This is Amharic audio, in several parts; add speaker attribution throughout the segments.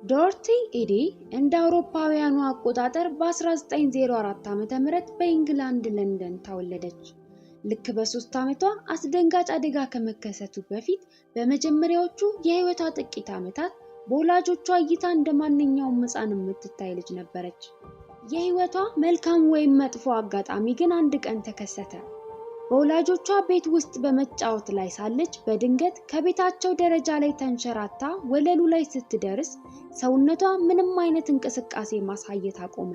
Speaker 1: ዶርቲ ኢዲ እንደ አውሮፓውያኑ አቆጣጠር በ1904 ዓ.ም በእንግላንድ ለንደን ተወለደች። ልክ በ3 ዓመቷ አስደንጋጭ አደጋ ከመከሰቱ በፊት በመጀመሪያዎቹ የህይወቷ ጥቂት ዓመታት በወላጆቿ እይታ እንደማንኛውም ሕፃን የምትታይ ልጅ ነበረች። የህይወቷ መልካም ወይም መጥፎ አጋጣሚ ግን አንድ ቀን ተከሰተ። በወላጆቿ ቤት ውስጥ በመጫወት ላይ ሳለች በድንገት ከቤታቸው ደረጃ ላይ ተንሸራታ ወለሉ ላይ ስትደርስ ሰውነቷ ምንም አይነት እንቅስቃሴ ማሳየት አቆመ።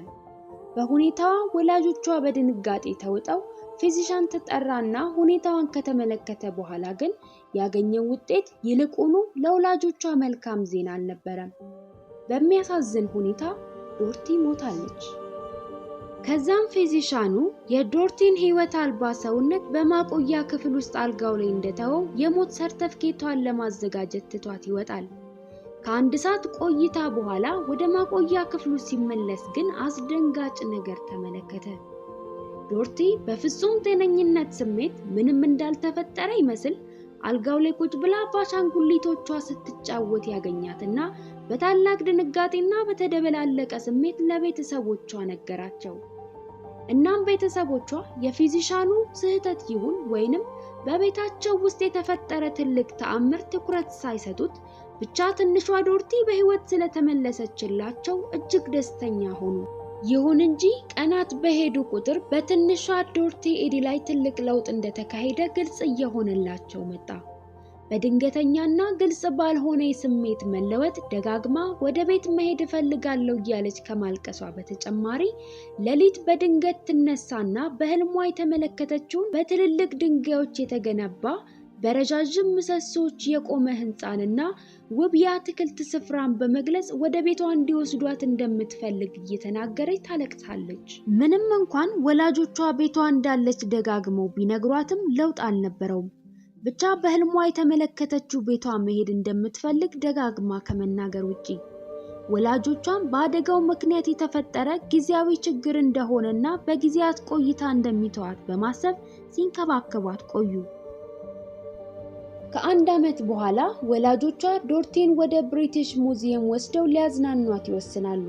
Speaker 1: በሁኔታዋ ወላጆቿ በድንጋጤ ተውጠው ፊዚሻን ተጠራና ሁኔታዋን ከተመለከተ በኋላ ግን ያገኘው ውጤት ይልቁኑ ለወላጆቿ መልካም ዜና አልነበረም። በሚያሳዝን ሁኔታ ዶርቲ ሞታለች። ከዛም ፊዚሻኑ የዶርቲን ህይወት አልባ ሰውነት በማቆያ ክፍል ውስጥ አልጋው ላይ እንደተወው የሞት ሰርተፍኬቷን ለማዘጋጀት ትቷት ይወጣል። ከአንድ ሰዓት ቆይታ በኋላ ወደ ማቆያ ክፍሉ ሲመለስ ግን አስደንጋጭ ነገር ተመለከተ። ዶርቲ በፍጹም ጤነኝነት ስሜት ምንም እንዳልተፈጠረ ይመስል አልጋው ላይ ቁጭ ብላ በአሻንጉሊቶቿ ስትጫወት ያገኛትና በታላቅ ድንጋጤና በተደበላለቀ ስሜት ለቤተሰቦቿ ነገራቸው። እናም ቤተሰቦቿ የፊዚሻኑ ስህተት ይሁን ወይንም በቤታቸው ውስጥ የተፈጠረ ትልቅ ተአምር ትኩረት ሳይሰጡት ብቻ ትንሿ ዶርቲ በህይወት ስለተመለሰችላቸው እጅግ ደስተኛ ሆኑ። ይሁን እንጂ ቀናት በሄዱ ቁጥር በትንሿ ዶርቲ ኢዲ ላይ ትልቅ ለውጥ እንደተካሄደ ግልጽ እየሆነላቸው መጣ። በድንገተኛና ግልጽ ባልሆነ የስሜት መለወጥ ደጋግማ ወደ ቤት መሄድ እፈልጋለሁ እያለች ከማልቀሷ በተጨማሪ ሌሊት በድንገት ትነሳና በህልሟ የተመለከተችውን በትልልቅ ድንጋዮች የተገነባ በረጃጅም ምሰሶች የቆመ ህንጻንና ውብ የአትክልት ስፍራን በመግለጽ ወደ ቤቷ እንዲወስዷት እንደምትፈልግ እየተናገረች ታለቅሳለች። ምንም እንኳን ወላጆቿ ቤቷ እንዳለች ደጋግመው ቢነግሯትም ለውጥ አልነበረውም። ብቻ በህልሟ የተመለከተችው ቤቷ መሄድ እንደምትፈልግ ደጋግማ ከመናገር ውጪ ወላጆቿም በአደጋው ምክንያት የተፈጠረ ጊዜያዊ ችግር እንደሆነና በጊዜያት ቆይታ እንደሚተዋት በማሰብ ሲንከባከቧት ቆዩ። ከአንድ ዓመት በኋላ ወላጆቿ ዶርቲን ወደ ብሪቲሽ ሙዚየም ወስደው ሊያዝናኗት ይወስናሉ።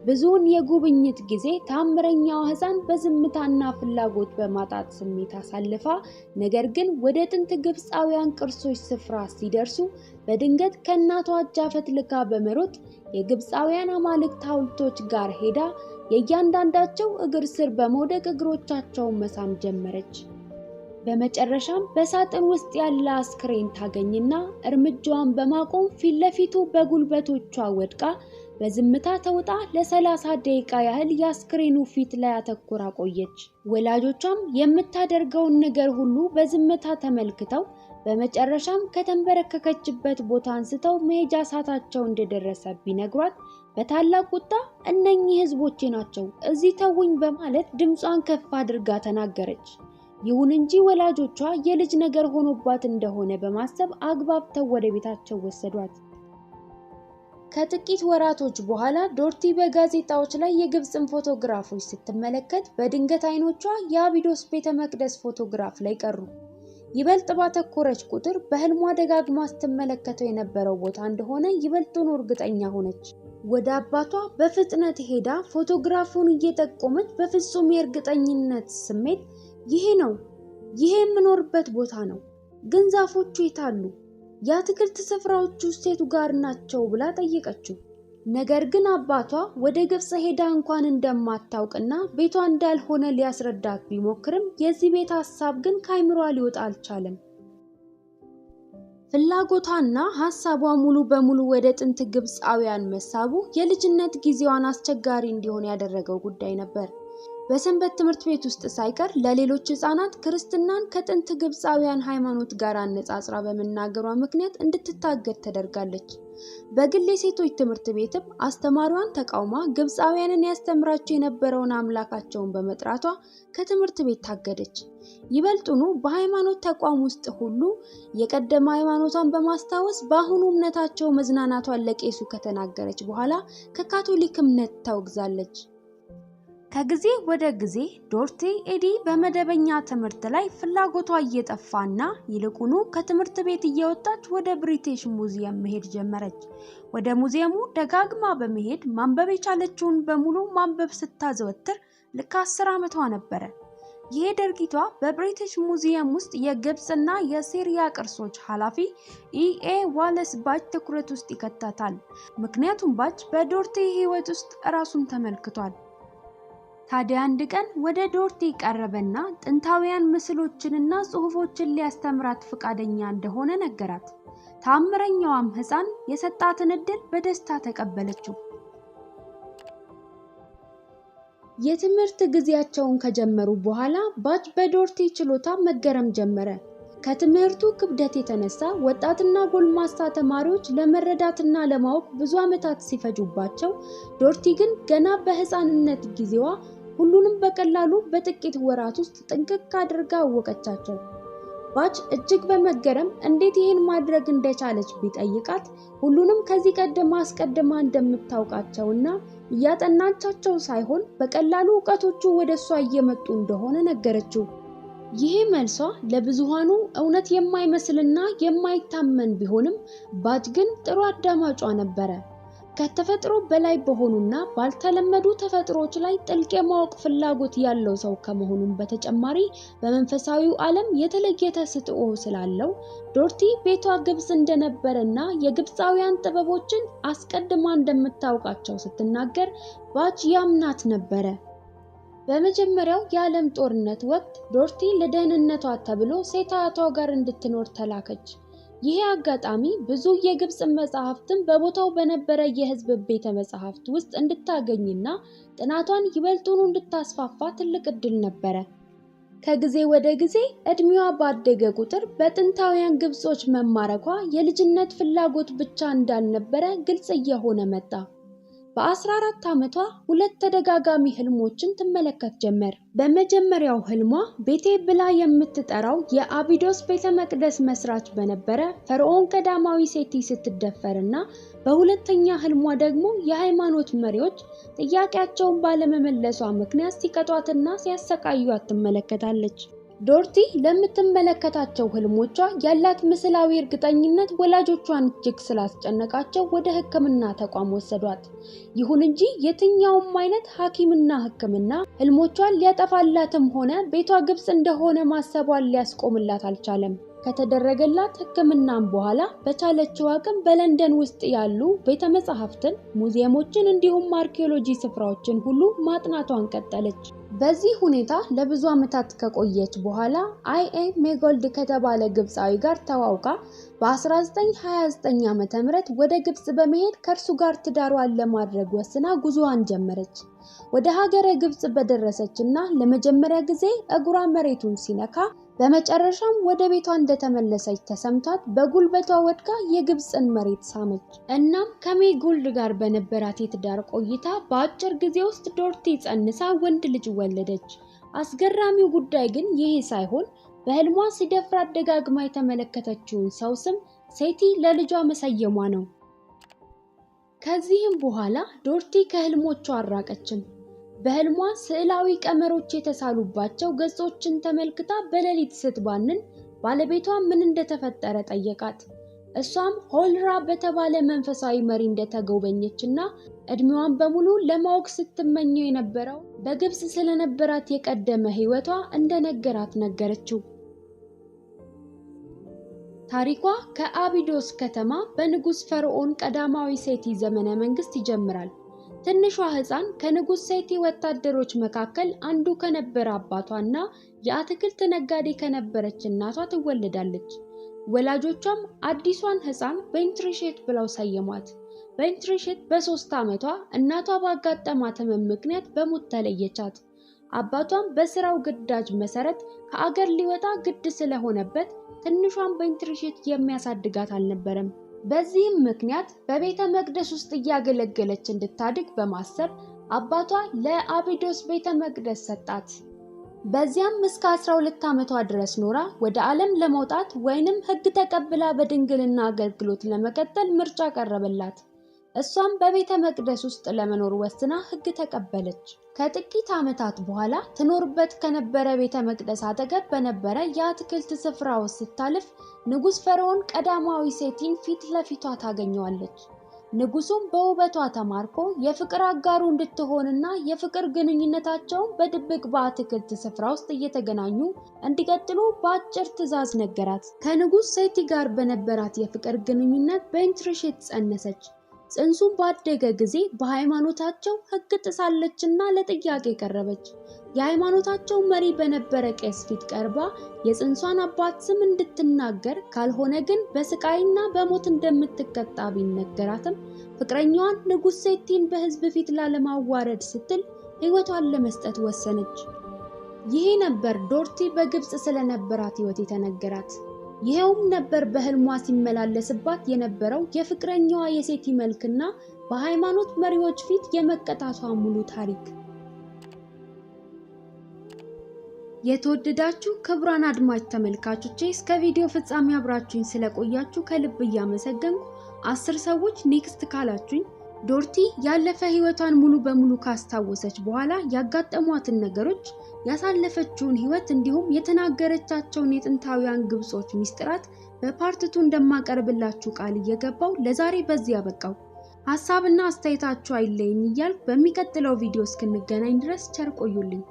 Speaker 1: ብዙውን የጉብኝት ጊዜ ታምረኛዋ ሕፃን በዝምታና ፍላጎት በማጣት ስሜት አሳልፋ ነገር ግን ወደ ጥንት ግብፃውያን ቅርሶች ስፍራ ሲደርሱ በድንገት ከእናቷ አጃፈት ልካ በመሮጥ የግብፃውያን አማልክት ሐውልቶች ጋር ሄዳ የእያንዳንዳቸው እግር ስር በመውደቅ እግሮቻቸውን መሳም ጀመረች። በመጨረሻም በሳጥን ውስጥ ያለ አስክሬን ታገኝና እርምጃዋን በማቆም ፊት ለፊቱ በጉልበቶቿ ወድቃ በዝምታ ተውጣ ለ30 ደቂቃ ያህል የአስክሬኑ ፊት ላይ አተኩራ ቆየች። ወላጆቿም የምታደርገውን ነገር ሁሉ በዝምታ ተመልክተው በመጨረሻም ከተንበረከከችበት ቦታ አንስተው መሄጃ ሰዓታቸው እንደደረሰ ቢነግሯት በታላቅ ቁጣ እነኚህ ህዝቦቼ ናቸው እዚህ ተውኝ በማለት ድምጿን ከፍ አድርጋ ተናገረች። ይሁን እንጂ ወላጆቿ የልጅ ነገር ሆኖባት እንደሆነ በማሰብ አግባብተው ወደ ቤታቸው ወሰዷት። ከጥቂት ወራቶች በኋላ ዶርቲ በጋዜጣዎች ላይ የግብፅን ፎቶግራፎች ስትመለከት በድንገት አይኖቿ የአቢዶስ ቤተ መቅደስ ፎቶግራፍ ላይ ቀሩ። ይበልጥ ባተኮረች ቁጥር በህልሟ ደጋግማ ስትመለከተው የነበረው ቦታ እንደሆነ ይበልጡን እርግጠኛ ሆነች። ወደ አባቷ በፍጥነት ሄዳ ፎቶግራፉን እየጠቆመች በፍጹም የእርግጠኝነት ስሜት ይሄ ነው፣ ይሄ የምኖርበት ቦታ ነው፣ ግን ዛፎቹ የታሉ? የአትክልት ስፍራዎቹ የቱ ጋር ናቸው ብላ ጠየቀችው። ነገር ግን አባቷ ወደ ግብፅ ሄዳ እንኳን እንደማታውቅና ቤቷ እንዳልሆነ ሊያስረዳት ቢሞክርም የዚህ ቤት ሐሳብ ግን ከአይምሮዋ ሊወጣ አልቻለም። ፍላጎቷና ሐሳቧ ሙሉ በሙሉ ወደ ጥንት ግብፃውያን መሳቡ የልጅነት ጊዜዋን አስቸጋሪ እንዲሆን ያደረገው ጉዳይ ነበር። በሰንበት ትምህርት ቤት ውስጥ ሳይቀር ለሌሎች ህፃናት ክርስትናን ከጥንት ግብፃውያን ሃይማኖት ጋር አነጻጽራ በመናገሯ ምክንያት እንድትታገድ ተደርጋለች። በግል የሴቶች ትምህርት ቤትም አስተማሪዋን ተቃውማ ግብፃውያንን ያስተምራቸው የነበረውን አምላካቸውን በመጥራቷ ከትምህርት ቤት ታገደች። ይበልጡኑ በሃይማኖት ተቋም ውስጥ ሁሉ የቀደመ ሃይማኖቷን በማስታወስ በአሁኑ እምነታቸው መዝናናቷን ለቄሱ ከተናገረች በኋላ ከካቶሊክ እምነት ታወግዛለች። ከጊዜ ወደ ጊዜ ዶርቲ ኤዲ በመደበኛ ትምህርት ላይ ፍላጎቷ እየጠፋና ይልቁኑ ከትምህርት ቤት እየወጣች ወደ ብሪቲሽ ሙዚየም መሄድ ጀመረች። ወደ ሙዚየሙ ደጋግማ በመሄድ ማንበብ የቻለችውን በሙሉ ማንበብ ስታዘወትር ልክ 10 ዓመቷ ነበር። ይህ ድርጊቷ በብሪቲሽ ሙዚየም ውስጥ የግብጽና የሲሪያ ቅርሶች ኃላፊ ኢኤ ዋለስ ባች ትኩረት ውስጥ ይከታታል። ምክንያቱም ባች በዶርቲ ህይወት ውስጥ ራሱን ተመልክቷል። ታዲያ አንድ ቀን ወደ ዶርቲ ቀረበና ጥንታውያን ምስሎችንና ጽሑፎችን ሊያስተምራት ፈቃደኛ እንደሆነ ነገራት። ታምረኛዋም ህፃን የሰጣትን እድል በደስታ ተቀበለችው። የትምህርት ጊዜያቸውን ከጀመሩ በኋላ ባች በዶርቲ ችሎታ መገረም ጀመረ። ከትምህርቱ ክብደት የተነሳ ወጣትና ጎልማሳ ተማሪዎች ለመረዳትና ለማወቅ ብዙ ዓመታት ሲፈጁባቸው፣ ዶርቲ ግን ገና በህፃንነት ጊዜዋ ሁሉንም በቀላሉ በጥቂት ወራት ውስጥ ጥንቅቅ አድርጋ አወቀቻቸው። ባች እጅግ በመገረም እንዴት ይሄን ማድረግ እንደቻለች ቢጠይቃት ሁሉንም ከዚህ ቀደም አስቀድማ እንደምታውቃቸውና እያጠናቻቸው ሳይሆን በቀላሉ ዕውቀቶቹ ወደሷ እየመጡ እንደሆነ ነገረችው። ይሄ መልሷ ለብዙሃኑ እውነት የማይመስልና የማይታመን ቢሆንም ባች ግን ጥሩ አዳማጯ ነበረ። ከተፈጥሮ በላይ በሆኑና ባልተለመዱ ተፈጥሮች ላይ ጥልቅ የማወቅ ፍላጎት ያለው ሰው ከመሆኑም በተጨማሪ በመንፈሳዊው ዓለም የተለየ ተሰጥኦ ስላለው ዶርቲ ቤቷ ግብጽ እንደነበረና የግብጻውያን ጥበቦችን አስቀድማ እንደምታውቃቸው ስትናገር ባች ያምናት ነበረ። በመጀመሪያው የዓለም ጦርነት ወቅት ዶርቲ ለደህንነቷ ተብሎ ሴት አያቷ ጋር እንድትኖር ተላከች። ይህ አጋጣሚ ብዙ የግብጽ መጻሕፍትን በቦታው በነበረ የህዝብ ቤተ መጻሕፍት ውስጥ እንድታገኝና ጥናቷን ይበልጡን እንድታስፋፋ ትልቅ እድል ነበረ። ከጊዜ ወደ ጊዜ እድሜዋ ባደገ ቁጥር በጥንታውያን ግብጾች መማረኳ የልጅነት ፍላጎት ብቻ እንዳልነበረ ግልጽ እየሆነ መጣ። በ14 ዓመቷ ሁለት ተደጋጋሚ ህልሞችን ትመለከት ጀመር። በመጀመሪያው ህልሟ ቤቴ ብላ የምትጠራው የአቢዶስ ቤተ መቅደስ መስራች በነበረ ፈርዖን ቀዳማዊ ሴቲ ስትደፈርና በሁለተኛ ህልሟ ደግሞ የሃይማኖት መሪዎች ጥያቄያቸውን ባለመመለሷ ምክንያት ሲቀጧትና ሲያሰቃዩአት ትመለከታለች። ዶርቲ ለምትመለከታቸው ህልሞቿ ያላት ምስላዊ እርግጠኝነት ወላጆቿን እጅግ ስላስጨነቃቸው ወደ ህክምና ተቋም ወሰዷት። ይሁን እንጂ የትኛውም አይነት ሐኪምና ህክምና ህልሞቿን ሊያጠፋላትም ሆነ ቤቷ ግብጽ እንደሆነ ማሰቧን ሊያስቆምላት አልቻለም። ከተደረገላት ህክምናም በኋላ በቻለችው አቅም በለንደን ውስጥ ያሉ ቤተ መጻሕፍትን፣ ሙዚየሞችን እንዲሁም አርኪኦሎጂ ስፍራዎችን ሁሉ ማጥናቷን ቀጠለች። በዚህ ሁኔታ ለብዙ ዓመታት ከቆየች በኋላ አይኤ ሜጎልድ ከተባለ ግብጻዊ ጋር ተዋውቃ በ1929 ዓ.ም ወደ ግብጽ በመሄድ ከእርሱ ጋር ትዳሯን ለማድረግ ወስና ጉዞዋን ጀመረች። ወደ ሀገረ ግብጽ በደረሰችና ለመጀመሪያ ጊዜ እግሯ መሬቱን ሲነካ በመጨረሻም ወደ ቤቷ እንደተመለሰች ተሰምቷት በጉልበቷ ወድቃ የግብጽን መሬት ሳመች። እናም ከሜጎልድ ጋር በነበራት የትዳር ቆይታ በአጭር ጊዜ ውስጥ ዶርቲ ጸንሳ ወንድ ልጅ ወለደች። አስገራሚው ጉዳይ ግን ይሄ ሳይሆን በህልሟ ሲደፍራት ደጋግማ የተመለከተችውን ሰው ስም ሴቲ ለልጇ መሰየሟ ነው። ከዚህም በኋላ ዶርቲ ከህልሞቿ አራቀችም። በህልሟ ስዕላዊ ቀመሮች የተሳሉባቸው ገጾችን ተመልክታ በሌሊት ስትባንን ባለቤቷ ምን እንደተፈጠረ ጠየቃት። እሷም ሆልራ በተባለ መንፈሳዊ መሪ እንደተጎበኘችና እድሜዋን በሙሉ ለማወቅ ስትመኘው የነበረው በግብጽ ስለነበራት የቀደመ ህይወቷ እንደነገራት ነገረችው። ታሪኳ ከአቢዶስ ከተማ በንጉስ ፈርዖን ቀዳማዊ ሴቲ ዘመነ መንግስት ይጀምራል። ትንሿ ህፃን ከንጉስ ሴቲ ወታደሮች መካከል አንዱ ከነበረ አባቷና የአትክልት ነጋዴ ከነበረች እናቷ ትወለዳለች። ወላጆቿም አዲሷን ህፃን ቤንትሪሼት ብለው ሰየሟት። ቤንትሪሼት በ3 ዓመቷ እናቷ ባጋጠማት ህመም ምክንያት በሞት ተለየቻት። አባቷም በስራው ግዳጅ መሰረት ከአገር ሊወጣ ግድ ስለሆነበት ትንሿን ቤንትሪሼት የሚያሳድጋት አልነበረም። በዚህም ምክንያት በቤተ መቅደስ ውስጥ እያገለገለች እንድታድግ በማሰብ አባቷ ለአቢዶስ ቤተ መቅደስ ሰጣት። በዚያም እስከ 12 ዓመቷ ድረስ ኖራ ወደ ዓለም ለመውጣት ወይንም ህግ ተቀብላ በድንግልና አገልግሎት ለመቀጠል ምርጫ ቀረበላት። እሷም በቤተ መቅደስ ውስጥ ለመኖር ወስና ሕግ ተቀበለች። ከጥቂት ዓመታት በኋላ ትኖርበት ከነበረ ቤተ መቅደስ አጠገብ በነበረ የአትክልት ስፍራ ውስጥ ስታልፍ ንጉሥ ፈርዖን ቀዳማዊ ሴቲን ፊት ለፊቷ ታገኘዋለች። ንጉሱም በውበቷ ተማርኮ የፍቅር አጋሩ እንድትሆንና የፍቅር ግንኙነታቸውን በድብቅ በአትክልት ስፍራ ውስጥ እየተገናኙ እንዲቀጥሉ በአጭር ትዕዛዝ ነገራት። ከንጉሥ ሴቲ ጋር በነበራት የፍቅር ግንኙነት በኢንትሪሼት ጸነሰች። ጽንሱም ባደገ ጊዜ በሃይማኖታቸው ሕግ ጥሳለችና ለጥያቄ ቀረበች። የሃይማኖታቸው መሪ በነበረ ቄስ ፊት ቀርባ የጽንሷን አባት ስም እንድትናገር ካልሆነ ግን በስቃይና በሞት እንደምትቀጣ ቢነገራትም ፍቅረኛዋን ንጉሥ ሴቲን በሕዝብ ፊት ላለማዋረድ ስትል ሕይወቷን ለመስጠት ወሰነች። ይሄ ነበር ዶርቲ በግብጽ ስለነበራት ሕይወት የተነገራት። ይሄውም ነበር በህልሟ ሲመላለስባት የነበረው የፍቅረኛዋ የሴቲ መልክና በሃይማኖት መሪዎች ፊት የመቀጣቷ ሙሉ ታሪክ። የተወደዳችሁ ክቡራን አድማጭ ተመልካቾቼ እስከ ቪዲዮ ፍጻሜ አብራችሁኝ ስለቆያችሁ ከልብ እያመሰገንኩ 10 ሰዎች ኔክስት ካላችሁኝ ዶርቲ ያለፈ ህይወቷን ሙሉ በሙሉ ካስታወሰች በኋላ ያጋጠሟትን ነገሮች፣ ያሳለፈችውን ህይወት እንዲሁም የተናገረቻቸውን የጥንታውያን ግብጾች ሚስጥራት በፓርት 2 እንደማቀርብላችሁ ቃል እየገባው ለዛሬ በዚህ ያበቃው። ሐሳብና አስተያየታችሁ አይለየኝ እያልኩ በሚቀጥለው ቪዲዮ እስክንገናኝ ድረስ ቸር ቆዩልኝ።